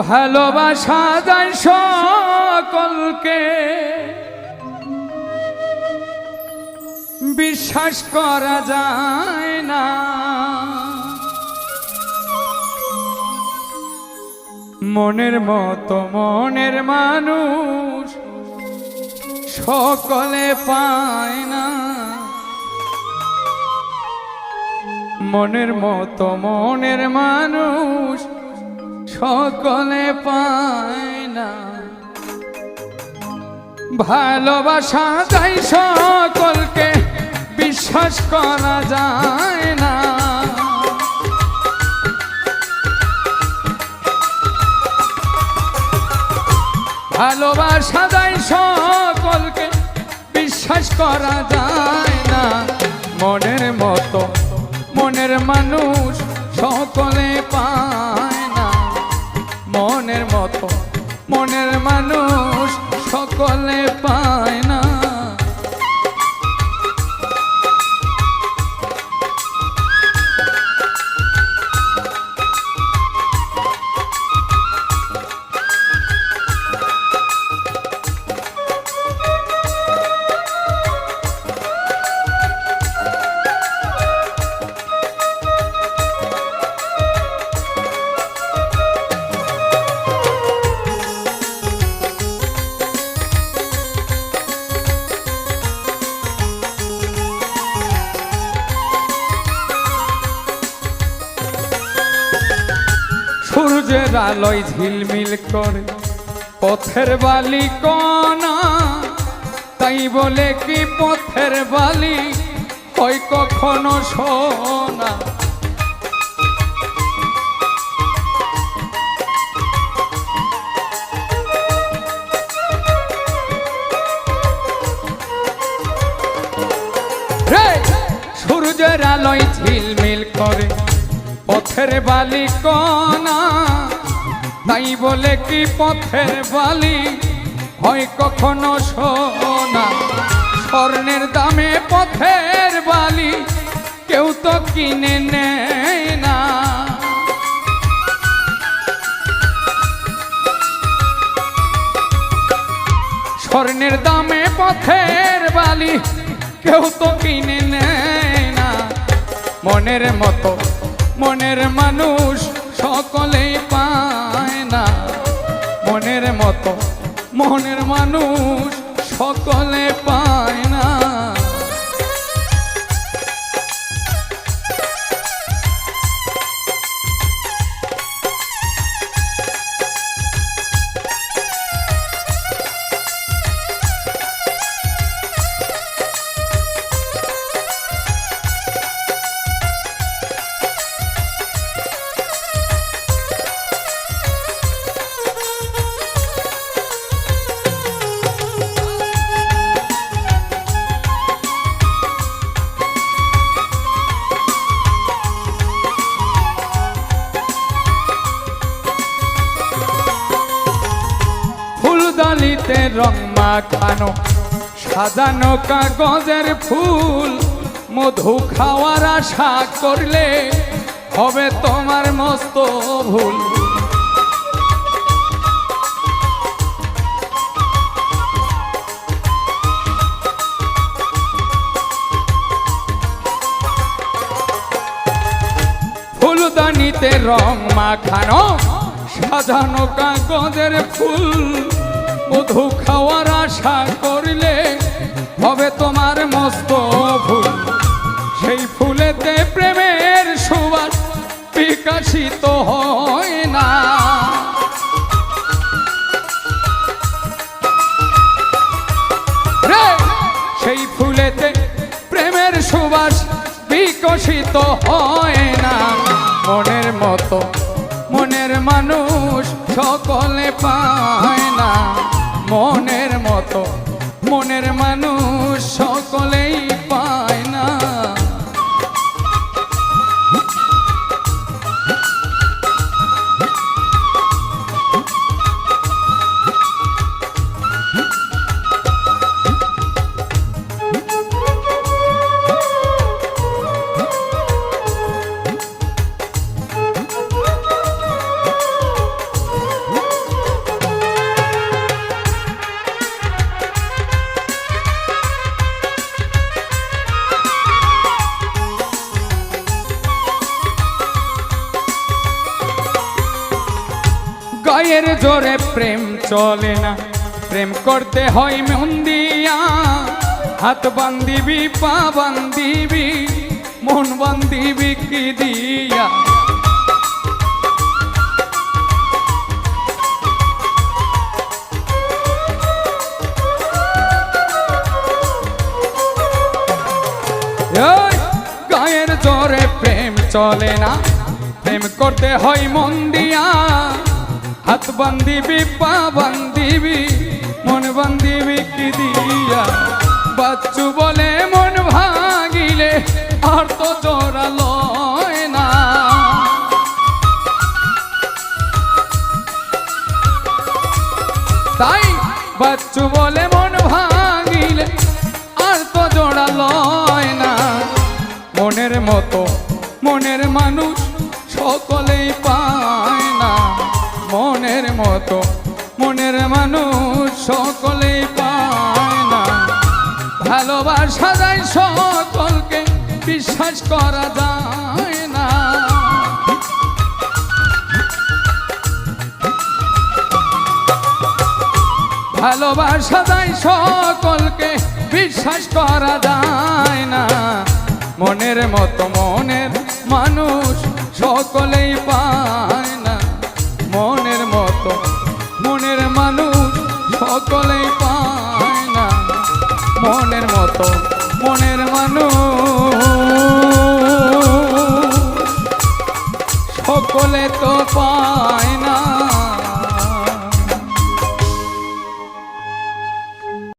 ভালোবাসা যায় সকলকে, বিশ্বাস করা যায় না। মনের মতো মনের মানুষ সকলে পায় না। মনের মতো মনের মানুষ সকলে পায় না। ভালোবাসা যায় সকলকে, বিশ্বাস করা যায় না। ভালোবাসা যায় সকলকে, বিশ্বাস করা যায় না। মনের মতো মনের মানুষ সকলে পায় না। মনের মতো মনের মানুষ সকলে পায় না। সূর্যের আলোয় ঝিলমিল করে পথের বালি কণা, তাই বলে কি পথের বালি হয় কখনো সোনা? সূর্যের আলোয় ঝিলমিল করে পথের বালি কণা, তাই বলে কি পথের বালি হয় কখনো সোনা? স্বর্ণের দামে পথের বালি কেউ তো কিনে নেয় না। স্বর্ণের দামে পথের বালি কেউ তো কিনে নেয় না। মনের মতো মনের মানুষ সকলেই পায় না। মনের মতো মনের মানুষ সকলে পায় না। ফুলদানিতে রং মাখানো সাজানো কাগজের ফুল, মধু খাওয়ার আশা করলে হবে তোমার মস্ত ভুল। ফুলদানিতে রং মাখানো সাজানো কাগজের ফুল, মধু খাওয়ার আশা করলে হবে তোমার মস্ত ভুল। সেই ফুলেতে প্রেমের সুবাস বিকশিত হয় না। সেই ফুলেতে প্রেমের সুবাস বিকশিত হয় না। মনের মতো মনের মানুষ সকলে পায় না। মনের মতো মনের মানুষ সকলেই পায় না। গায়ের জোরে প্রেম চলে না, প্রেম করতে হয় মন দিয়া। হাত বান্ধিবি, পা বান্ধিবি, মন বান্ধিবি কি দিয়া? গায়ের জোরে প্রেম চলে না, প্রেম করতে হয় মন দিয়া। হাত বান্ধিবি, পা বান্ধিবি, মন বান্ধিবি কি দিয়া? বাচ্চু বলে মন ভাঙিলে আর তো জোড়া লয় না। তাই বাচ্চু বলে মন ভাঙিলে আর তো জোড়া লয় না। মনের মতো মনের মানুষ সকলেই পায় না। মনের মতো মনের মানুষ সকলেই পায় না। ভালোবাসা যায় সকলকে, বিশ্বাস করা যায় না। ভালোবাসা যায় সকলকে, বিশ্বাস করা যায় না। মনের মতো মনের মানুষ সকলেই পায় না। মনের মতো মনের মানুষ সকলেই পায় না। মনের মতো মনের মানুষ সকলে তো পায়